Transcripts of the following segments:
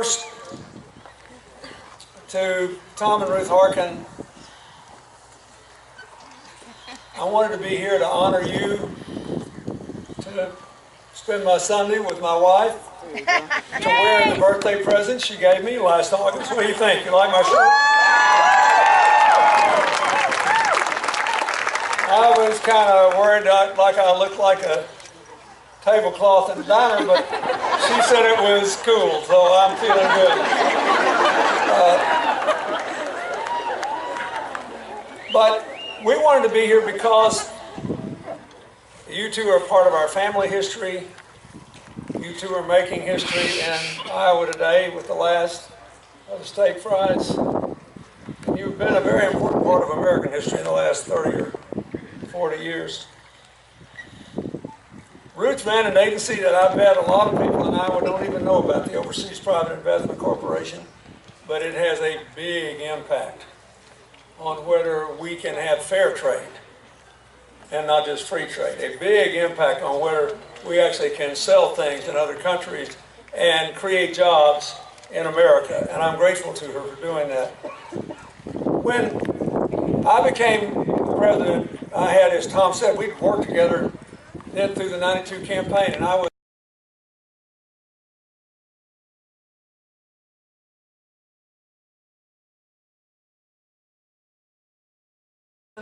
First, to Tom and Ruth Harkin, I wanted to be here to honor you, to spend my Sunday with my wife, to wear the birthday present she gave me last August. What do you think? You like my shirt? I was kind of worried like I looked like a tablecloth at the diner, but she said it was cool, so I'm feeling good. But we wanted to be here because you two are part of our family history. You two are making history in Iowa today with the last of the steak fries. And you've been a very important part of American history in the last 30 or 40 years. Ruth ran an agency that I bet a lot of people in Iowa don't even know about, the Overseas Private Investment Corporation, but it has a big impact on whether we can have fair trade and not just free trade. A big impact on whether we actually can sell things in other countries and create jobs in America, and I'm grateful to her for doing that. When I became president, I had, as Tom said, we'd worked together then through the 92 campaign, and I was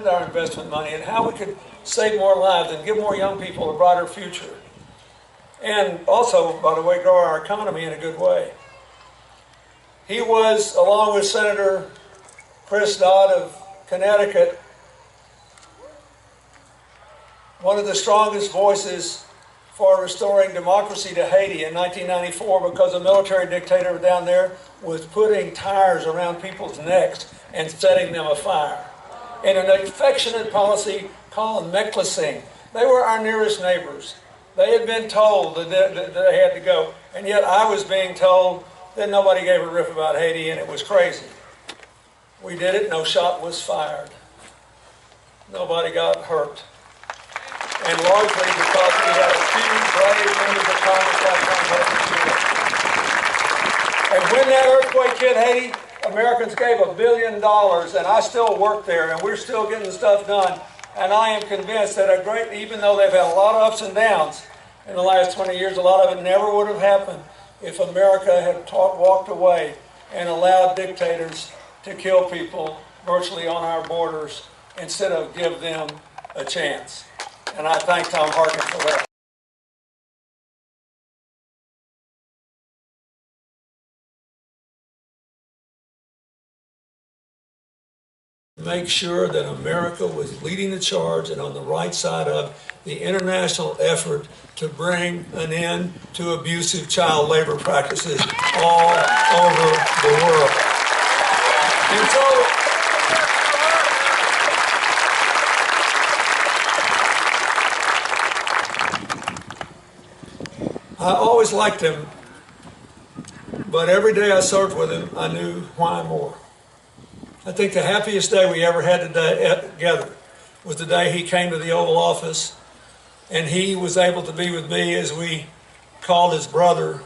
our investment money and how we could save more lives and give more young people a brighter future. And also, by the way, grow our economy in a good way. He was, along with Senator Chris Dodd of Connecticut, one of the strongest voices for restoring democracy to Haiti in 1994 because a military dictator down there was putting tires around people's necks and setting them afire. In an affectionate policy called necklacing. They were our nearest neighbors. They had been told that they had to go, and yet I was being told that nobody gave a rip about Haiti and it was crazy. We did it, no shot was fired. Nobody got hurt. And largely because we had a few brave members of Congress like Tom Harkin. And when that earthquake hit Haiti, Americans gave $1 billion, and I still work there, and we're still getting stuff done. And I am convinced that even though they've had a lot of ups and downs in the last 20 years, a lot of it never would have happened if America had walked away and allowed dictators to kill people virtually on our borders instead of give them a chance. And I thank Tom Harkin for that. Make sure that America was leading the charge and on the right side of the international effort to bring an end to abusive child labor practices all over the world. And so, I always liked him, but every day I served with him, I knew why more. I think the happiest day we ever had together was the day he came to the Oval Office and he was able to be with me as we called his brother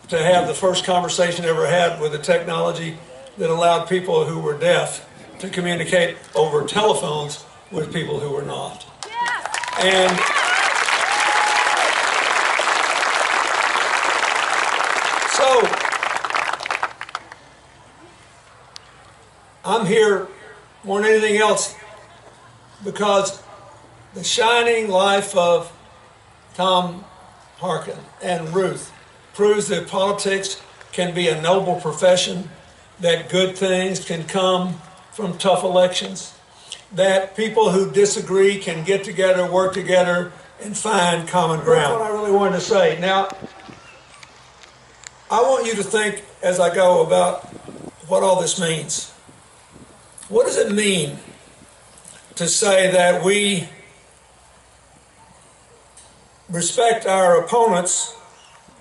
to have the first conversation ever had with a technology that allowed people who were deaf to communicate over telephones with people who were not. And so, I'm here more than anything else because the shining life of Tom Harkin and Ruth proves that politics can be a noble profession, that good things can come from tough elections, that people who disagree can get together, work together, and find common ground. That's what I really wanted to say. Now, I want you to think as I go about what all this means. What does it mean to say that we respect our opponents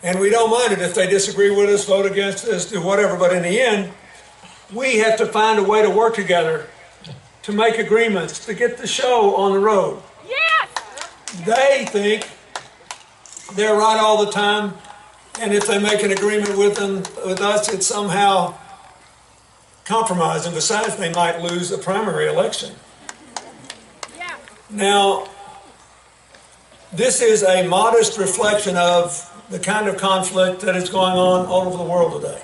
and we don't mind it if they disagree with us, vote against us, do whatever, but in the end, we have to find a way to work together to make agreements, to get the show on the road. Yes! They think they're right all the time, And if they make an agreement with us, it's somehow compromised. And besides, they might lose a primary election. Yeah. Now, this is a modest reflection of the kind of conflict that is going on all over the world today.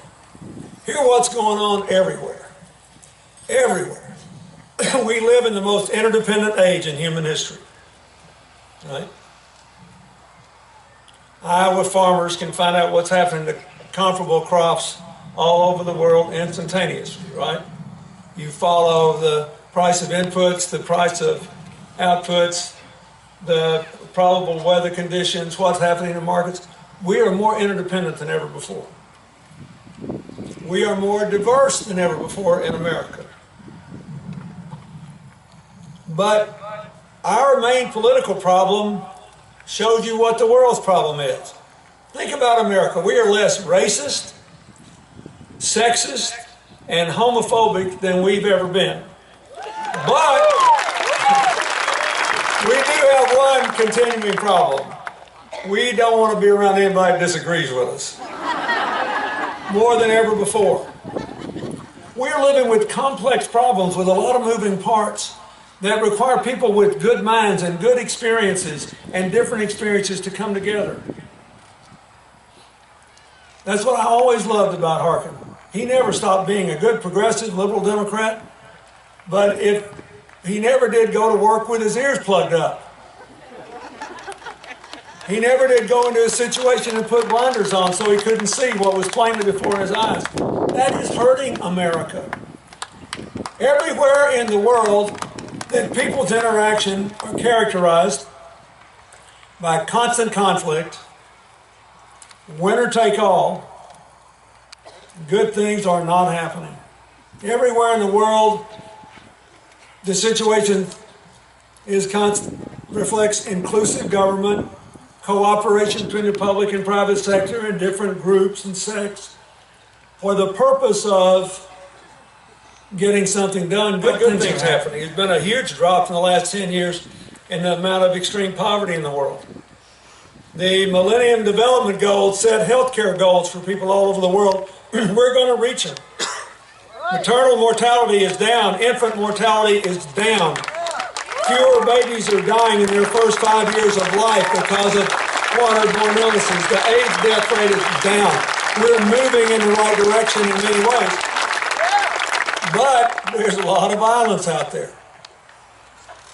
Hear what's going on everywhere. Everywhere. We live in the most interdependent age in human history. Right? Iowa farmers can find out what's happening to comparable crops all over the world instantaneously, right? You follow the price of inputs, the price of outputs, the probable weather conditions, what's happening in markets. We are more interdependent than ever before. We are more diverse than ever before in America. But our main political problem shows you what the world's problem is. Think about America. We are less racist, sexist, and homophobic than we've ever been. But we do have one continuing problem. We don't want to be around anybody that disagrees with us. More than ever before. We're living with complex problems with a lot of moving parts that require people with good minds and good experiences and different experiences to come together. That's what I always loved about Harkin. He never stopped being a good progressive liberal Democrat, but he never did go to work with his ears plugged up. He never did go into a situation and put blinders on so he couldn't see what was plainly before his eyes. That is hurting America. Everywhere in the world, that people's interaction are characterized by constant conflict, winner take all, good things are not happening. Everywhere in the world, the situation reflects inclusive government, cooperation between the public and private sector and different groups and sects for the purpose of getting something done. Good things happening. There's been a huge drop in the last 10 years in the amount of extreme poverty in the world. The Millennium Development Goals set healthcare goals for people all over the world. We're going to reach them. Maternal mortality is down. Infant mortality is down. Fewer babies are dying in their first 5 years of life because of waterborne illnesses. The AIDS death rate is down. We're moving in the right direction in many ways. But there's a lot of violence out there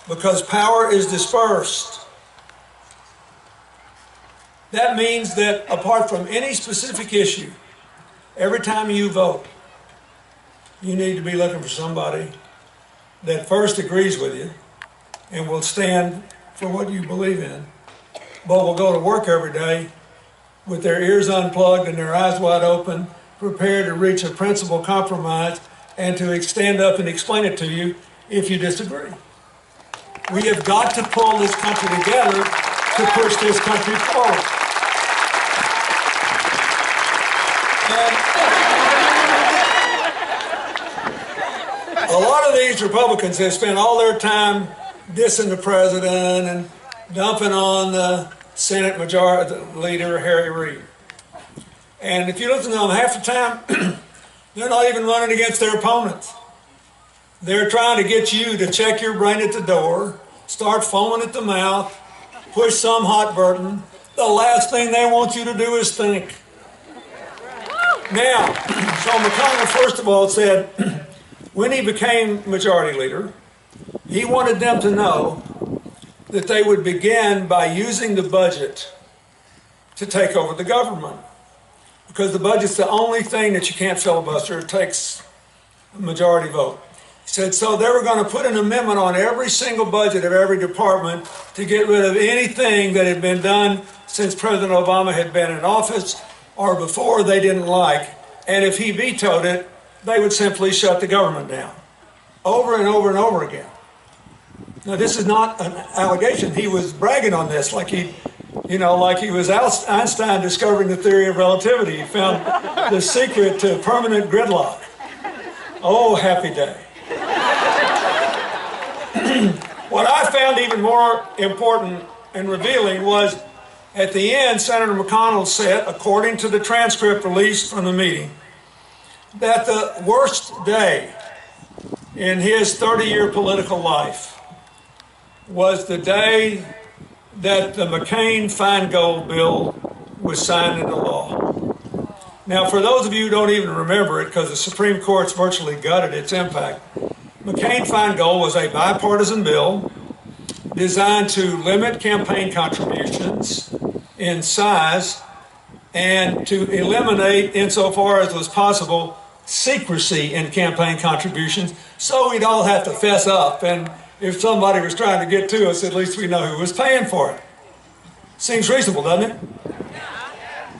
because power is dispersed. That means that apart from any specific issue, every time you vote, you need to be looking for somebody that first agrees with you and will stand for what you believe in, but will go to work every day with their ears unplugged and their eyes wide open, prepared to reach a principled compromise and to stand up and explain it to you if you disagree. We have got to pull this country together to push this country forward. And a lot of these Republicans have spent all their time dissing the president and dumping on the Senate Majority Leader Harry Reid. And if you listen to them half the time, they're not even running against their opponents. They're trying to get you to check your brain at the door, start foaming at the mouth, push some hot button. The last thing they want you to do is think. Now, so McConnell, first of all, said when he became majority leader, he wanted them to know that they would begin by using the budget to take over the government. Because the budget's the only thing that you can't filibuster. It takes a majority vote. He said, so they were going to put an amendment on every single budget of every department to get rid of anything that had been done since President Obama had been in office or before they didn't like. And if he vetoed it, they would simply shut the government down. Over and over and over again. Now, this is not an allegation. He was bragging on this like he was Einstein discovering the theory of relativity. He found the secret to permanent gridlock. Oh, happy day. What I found even more important and revealing was At the end, Senator McConnell said, according to the transcript released from the meeting, that the worst day in his 30-year political life was the day that the McCain-Feingold bill was signed into law. Now, for those of you who don't even remember it, because the Supreme Court's virtually gutted its impact, McCain-Feingold was a bipartisan bill designed to limit campaign contributions in size and to eliminate, insofar as was possible, secrecy in campaign contributions, so we'd all have to fess up, and if somebody was trying to get to us, at least we know who was paying for it. Seems reasonable, doesn't it?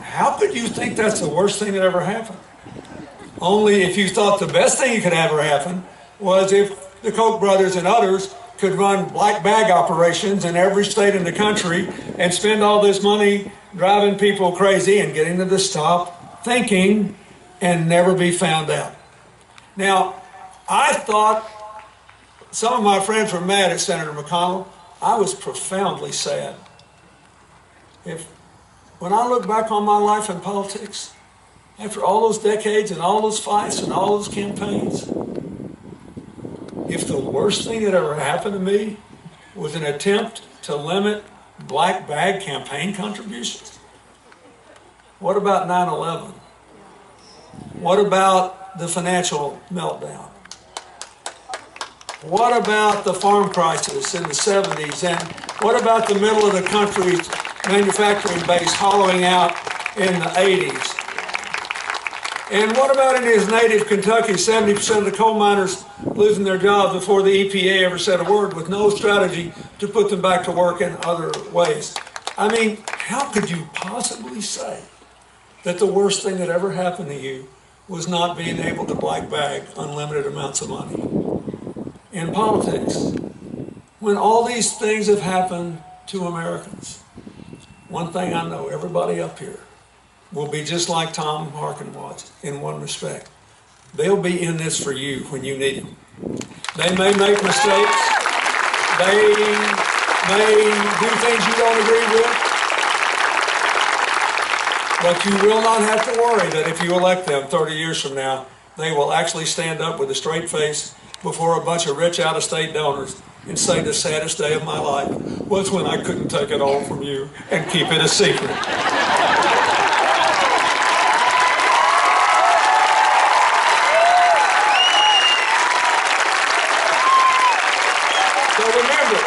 How could you think that's the worst thing that ever happened? Only if you thought the best thing that could ever happen was if the Koch brothers and others could run black bag operations in every state in the country and spend all this money driving people crazy and getting them to stop thinking and never be found out. Now, I thought some of my friends were mad at Senator McConnell. I was profoundly sad. When I look back on my life in politics, after all those decades and all those fights and all those campaigns, if the worst thing that ever happened to me was an attempt to limit black bag campaign contributions, what about 9/11? What about the financial meltdown? What about the farm crisis in the 70s? And what about the middle of the country's manufacturing base hollowing out in the 80s? And what about in his native Kentucky, 70% of the coal miners losing their jobs before the EPA ever said a word, with no strategy to put them back to work in other ways? I mean, how could you possibly say that the worst thing that ever happened to you was not being able to black bag unlimited amounts of money? In politics, when all these things have happened to Americans, one thing I know, everybody up here will be just like Tom Harkin was in one respect. They'll be in this for you when you need them. They may make mistakes. They may do things you don't agree with. But you will not have to worry that if you elect them 30 years from now, they will actually stand up with a straight face before a bunch of rich out-of-state donors and say the saddest day of my life was when I couldn't take it all from you and keep it a secret. So remember,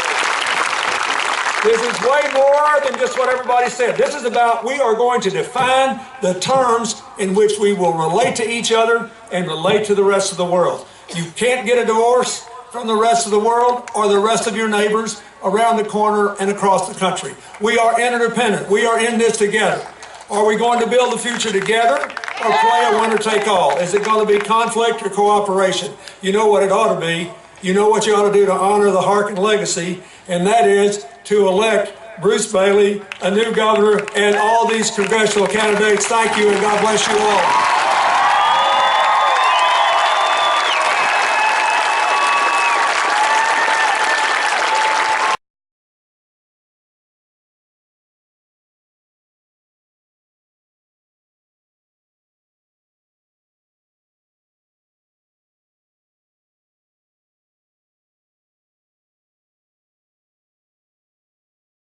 this is way more than just what everybody said. This is about, we are going to define the terms in which we will relate to each other and relate to the rest of the world. You can't get a divorce from the rest of the world or the rest of your neighbors around the corner and across the country. We are interdependent. We are in this together. Are we going to build the future together or play a winner-take-all? Is it going to be conflict or cooperation? You know what it ought to be. You know what you ought to do to honor the Harkin legacy, and that is to elect Bruce Bailey, a new governor, and all these congressional candidates. Thank you, and God bless you all.